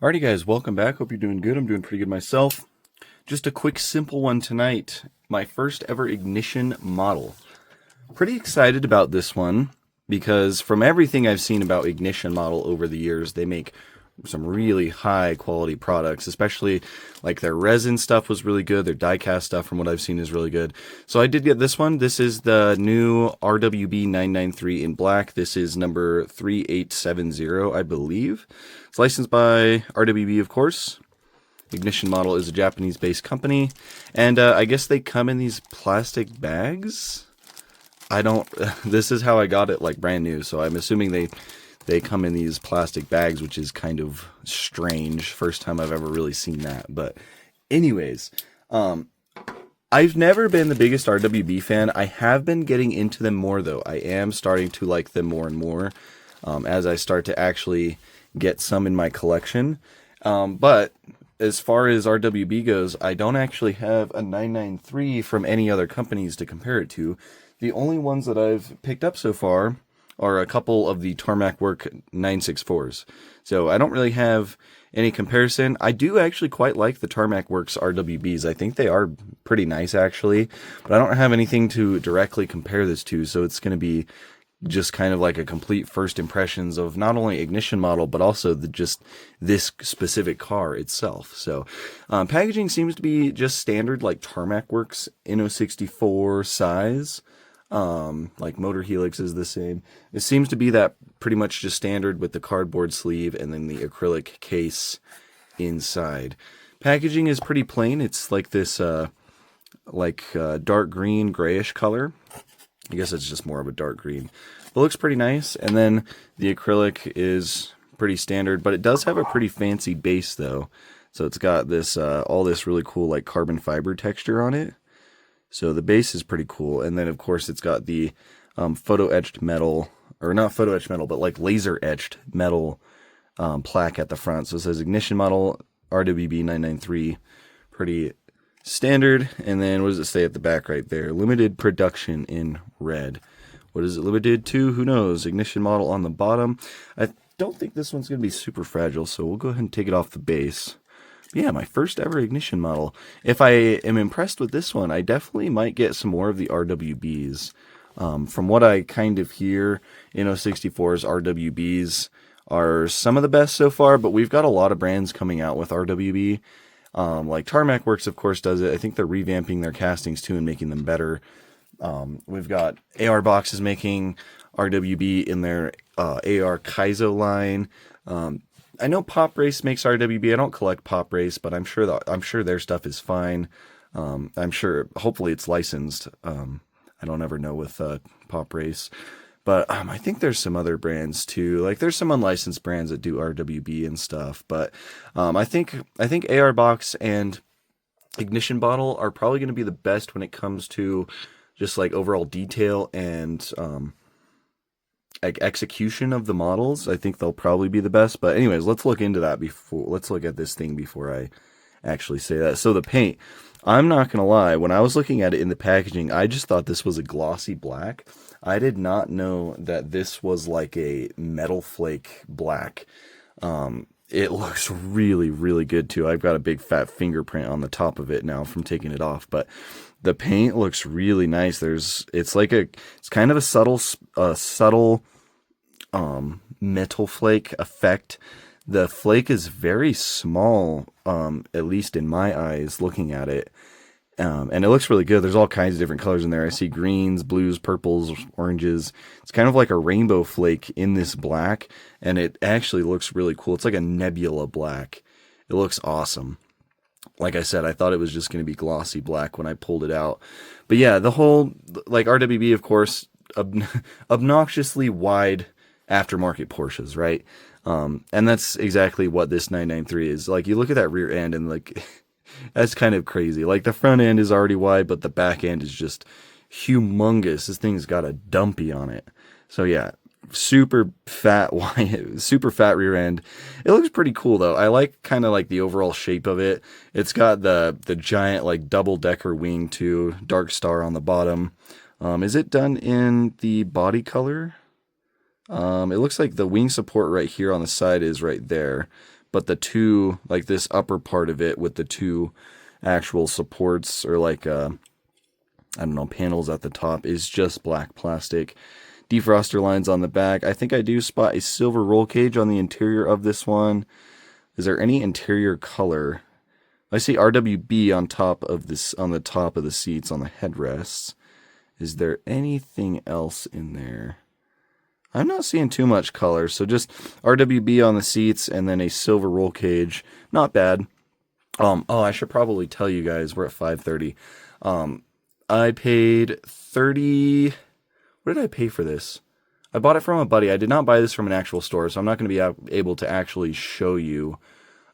Alrighty guys, welcome back. Hope you're doing good. I'm doing pretty good myself. Just a quick simple one tonight. My first ever ignition model. Pretty excited about this one because from everything I've seen about ignition model over the years, they make some really high quality products, especially like their resin stuff was really good. Their diecast stuff from what I've seen is really good. So I did get this one. This is the new RWB 993 in black. This is number 3870, I believe. It's licensed by RWB, of course. Ignition Model is a Japanese-based company, and I guess they come in these plastic bags. This is how I got it, like brand new, so I'm assuming they come in these plastic bags, which is kind of strange. First time I've ever really seen that. But anyways, I've never been the biggest RWB fan. I have been getting into them more, though. I am starting to like them more and more as I start to actually get some in my collection. But as far as RWB goes, I don't actually have a 993 from any other companies to compare it to. The only ones that I've picked up so far are a couple of the Tarmac Work 964s. So I don't really have any comparison. I do actually quite like the Tarmac Works RWBs. I think they are pretty nice actually, but I don't have anything to directly compare this to, so it's going to be just kind of like a complete first impressions of not only ignition model, but also just this specific car itself. So packaging seems to be just standard like Tarmac Works Inno64 size. Like motor helix is the same. It seems to be that pretty much just standard with the cardboard sleeve and then the acrylic case inside. Packaging is pretty plain. It's like this dark green grayish color. I guess it's just more of a dark green. It looks pretty nice, and then the acrylic is pretty standard, but it does have a pretty fancy base though. So it's got this all this really cool like carbon fiber texture on it. So the base is pretty cool, and then of course it's got the photo etched metal, or not photo etched metal, but like laser etched metal plaque at the front. So it says Ignition Model RWB 993, pretty standard. And then what does it say at the back right there? Limited production in red. What is it limited to? Who knows? Ignition Model on the bottom. I don't think this one's going to be super fragile, so we'll go ahead and take it off the base. Yeah, my first ever ignition model. If I am impressed with this one, I definitely might get some more of the RWBs. From what I kind of hear, Inno64's RWBs are some of the best so far, but we've got a lot of brands coming out with RWB. Like Tarmac Works, of course, does it. I think they're revamping their castings too and making them better. We've got AR Boxes making RWB in their AR Kaizo line. I know Pop Race makes RWB. I don't collect Pop Race, but I'm sure their stuff is fine. I'm sure, hopefully it's licensed. I don't ever know with Pop Race, but I think there's some other brands too. Like there's some unlicensed brands that do RWB and stuff. But I think AR Box and Ignition Bottle are probably going to be the best when it comes to just like overall detail and like execution of the models. I think they'll probably be the best. But anyways, let's look into that let's look at this thing before I actually say that. So the paint, I'm not gonna lie, when I was looking at it in the packaging, I just thought this was a glossy black. I did not know that this was like a metal flake black. It looks really, really good too. I've got a big fat fingerprint on the top of it now from taking it off, but the paint looks really nice. It's kind of a subtle metal flake effect. The flake is very small, at least in my eyes looking at it. And it looks really good. There's all kinds of different colors in there. I see greens, blues, purples, oranges. It's kind of like a rainbow flake in this black, and it actually looks really cool. It's like a nebula black. It looks awesome. Like I said, I thought it was just going to be glossy black when I pulled it out. But yeah, the whole, like RWB, of course, obnoxiously wide aftermarket Porsches, right? And that's exactly what this 993 is. Like, you look at that rear end and like, that's kind of crazy. Like, the front end is already wide, but the back end is just humongous. This thing's got a dumpy on it. So yeah, super fat rear end. It looks pretty cool though. I like kind of like the overall shape of it. It's got the giant like double decker wing too, dark star on the bottom. Is it done in the body color? It looks like the wing support right here on the side is right there, but the two, like this upper part of it with the two actual supports or like, I don't know, panels at the top is just black plastic. Defroster lines on the back. I think I do spot a silver roll cage on the interior of this one. Is there any interior color? I see RWB on top of this, on the top of the seats, on the headrests. Is there anything else in there? I'm not seeing too much color, so just RWB on the seats and then a silver roll cage. Not bad. Oh, I should probably tell you guys, we're at 5:30. I paid 30. What did I pay for this? I bought it from a buddy. I did not buy this from an actual store, so I'm not going to be able to actually show you.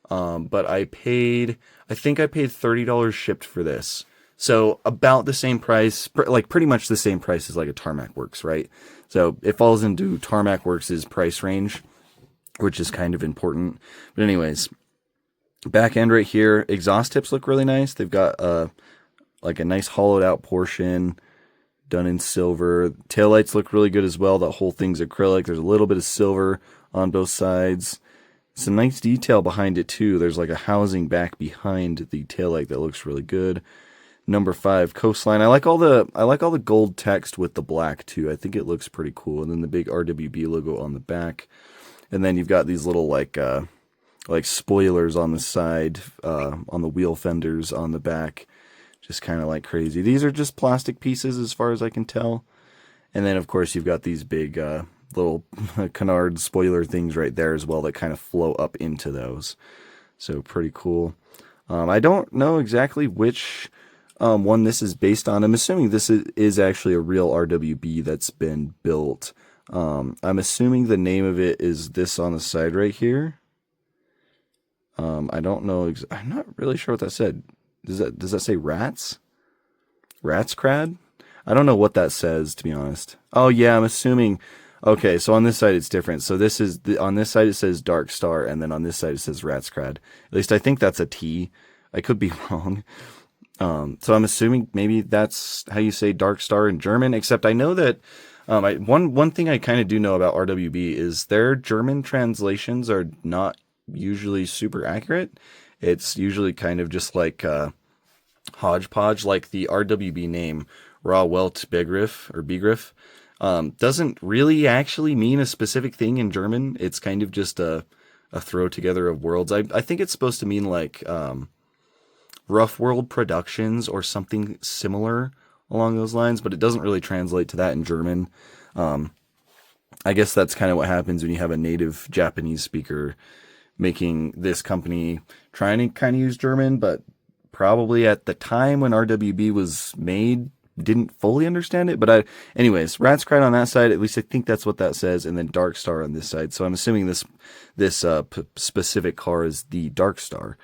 But I think I paid $30 shipped for this. So about the same price, like pretty much the same price as like a Tarmac Works, right? So it falls into Tarmac Works' price range, which is kind of important. But anyways, back end right here, exhaust tips look really nice. They've got like a nice hollowed out portion done in silver. Taillights look really good as well. That whole thing's acrylic. There's a little bit of silver on both sides. Some nice detail behind it too. There's like a housing back behind the taillight that looks really good. Number 5 coastline. I like all the gold text with the black too. I think it looks pretty cool. And then the big RWB logo on the back. And then you've got these little like spoilers on the side, on the wheel fenders on the back. Just kind of like crazy. These are just plastic pieces as far as I can tell. And then of course you've got these big little canard spoiler things right there as well that kind of flow up into those. So pretty cool. I don't know exactly which one this is based on. I'm assuming this is actually a real RWB that's been built. I'm assuming the name of it is this on the side right here. I don't know. I'm not really sure what that said. Does that say rats? Rats crad? I don't know what that says, to be honest. Oh yeah, I'm assuming. Okay, so on this side it's different. So this is on this side it says Dark Star, and then on this side it says Rats crad. At least I think that's a T. I could be wrong. So I'm assuming maybe that's how you say Dark Star in German. Except I know that one thing I kind of do know about RWB is their German translations are not usually super accurate. It's usually kind of just like hodgepodge, like the RWB name, Raw Welt Begriff or Begriff, doesn't really actually mean a specific thing in German. It's kind of just a throw together of words. I think it's supposed to mean like Rough World Productions or something similar along those lines, but it doesn't really translate to that in German. I guess that's kind of what happens when you have a native Japanese speaker making this company trying to kind of use German, but probably at the time when RWB was made, didn't fully understand it. But anyways, Rats Cried on that side, at least I think that's what that says, and then Dark Star on this side. So I'm assuming this specific car is the Dark Star.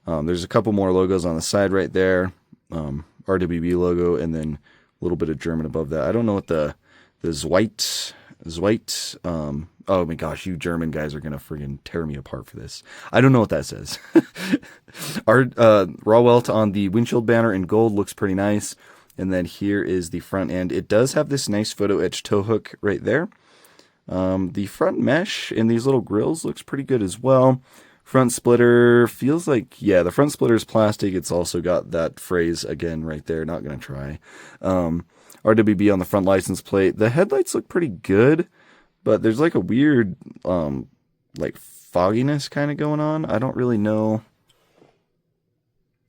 There's a couple more logos on the side right there, RWB logo, and then a little bit of German above that. I don't know what the Zweit. Oh my gosh, you German guys are gonna friggin' tear me apart for this. I don't know what that says. Our raw welt on the windshield banner in gold looks pretty nice. And then here is the front end. It does have this nice photo etch tow hook right there. The front mesh in these little grills looks pretty good as well. Front splitter feels like, yeah, the front splitter is plastic. It's also got that phrase again right there. Not gonna try. RWB on the front license plate. The headlights look pretty good, but there's like a weird like fogginess kind of going on. I don't really know.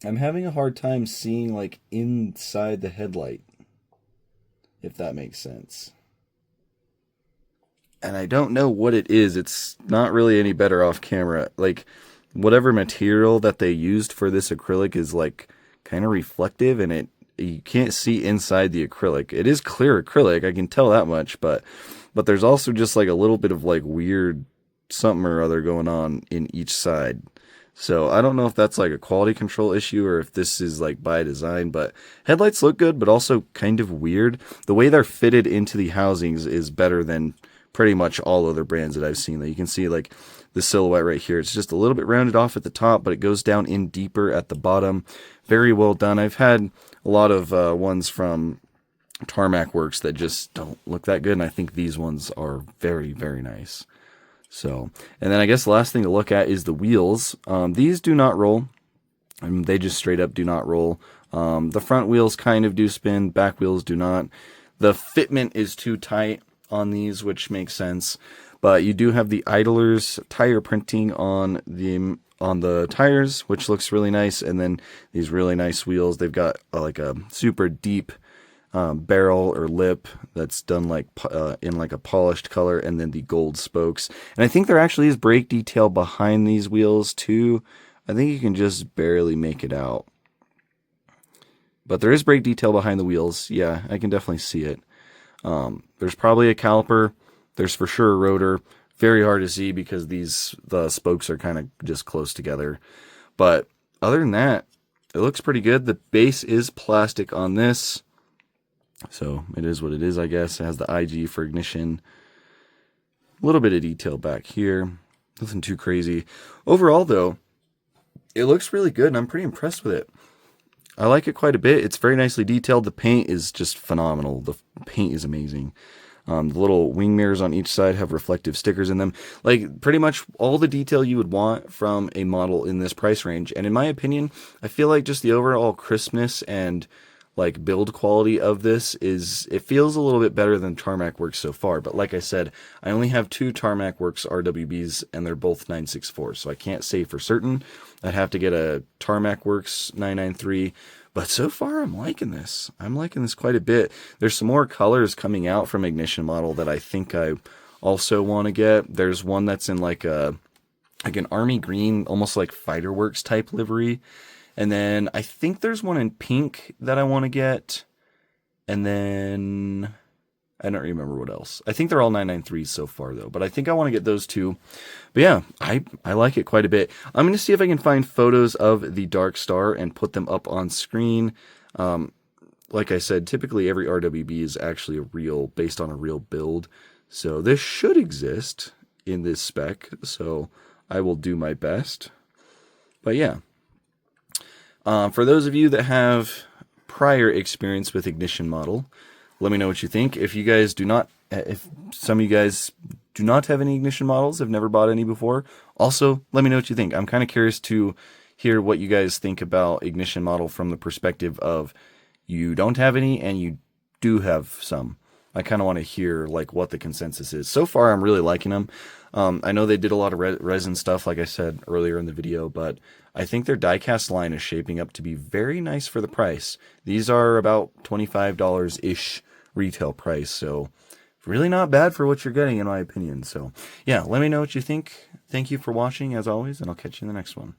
I'm having a hard time seeing like inside the headlight, if that makes sense. And I don't know what it is. It's not really any better off camera. Like whatever material that they used for this acrylic is like kind of reflective, and you can't see inside the acrylic. It is clear acrylic, I can tell that much, but there's also just like a little bit of like weird something or other going on in each side. So I don't know if that's like a quality control issue or if this is like by design, but headlights look good, but also kind of weird. The way they're fitted into the housings is better than pretty much all other brands that I've seen. You can see like the silhouette right here. It's just a little bit rounded off at the top, but it goes down in deeper at the bottom. Very well done. I've had a lot of ones from Tarmac Works that just don't look that good, and I think these ones are very, very nice. So, and then I guess the last thing to look at is the wheels. These do not roll. They just straight up do not roll. The front wheels kind of do spin, back wheels do not. The fitment is too tight on these, which makes sense. But you do have the Idler's tire printing on the tires, which looks really nice. And then these really nice wheels. They've got like a super deep barrel or lip that's done like in like a polished color, and then the gold spokes. And I think there actually is brake detail behind these wheels too. I think you can just barely make it out. But there is brake detail behind the wheels. Yeah, I can definitely see it. There's probably a caliper. There's for sure a rotor. Very hard to see because the spokes are kind of just close together. But other than that, it looks pretty good. The base is plastic on this. So it is what it is, I guess. It has the IG for ignition. A little bit of detail back here. Nothing too crazy. Overall, though, it looks really good, and I'm pretty impressed with it. I like it quite a bit. It's very nicely detailed. The paint is just phenomenal. The paint is amazing. The little wing mirrors on each side have reflective stickers in them. Like, pretty much all the detail you would want from a model in this price range. And in my opinion, I feel like just the overall crispness and like build quality of this it feels a little bit better than Tarmac Works so far. But like I said, I only have 2 Tarmac Works RWBs, and they're both 964, so I can't say for certain. I'd have to get a Tarmac Works 993, but so far I'm liking this. I'm liking this quite a bit. There's some more colors coming out from Ignition Model that I think I also want to get. There's one that's in like an army green, almost like Fighterworks type livery. And then I think there's one in pink that I want to get. And then I don't remember what else. I think they're all 993s so far, though. But I think I want to get those two. But yeah, I like it quite a bit. I'm going to see if I can find photos of the Dark Star and put them up on screen. Like I said, typically every RWB is actually based on a real build. So this should exist in this spec. So I will do my best. But yeah. For those of you that have prior experience with Ignition Model, let me know what you think. If some of you guys do not have any Ignition models, have never bought any before, also let me know what you think. I'm kind of curious to hear what you guys think about Ignition Model from the perspective of you don't have any and you do have some. I kind of want to hear like what the consensus is. So far, I'm really liking them. I know they did a lot of resin stuff, like I said earlier in the video, but I think their diecast line is shaping up to be very nice for the price. These are about $25-ish retail price, so really not bad for what you're getting, in my opinion. So yeah, let me know what you think. Thank you for watching, as always, and I'll catch you in the next one.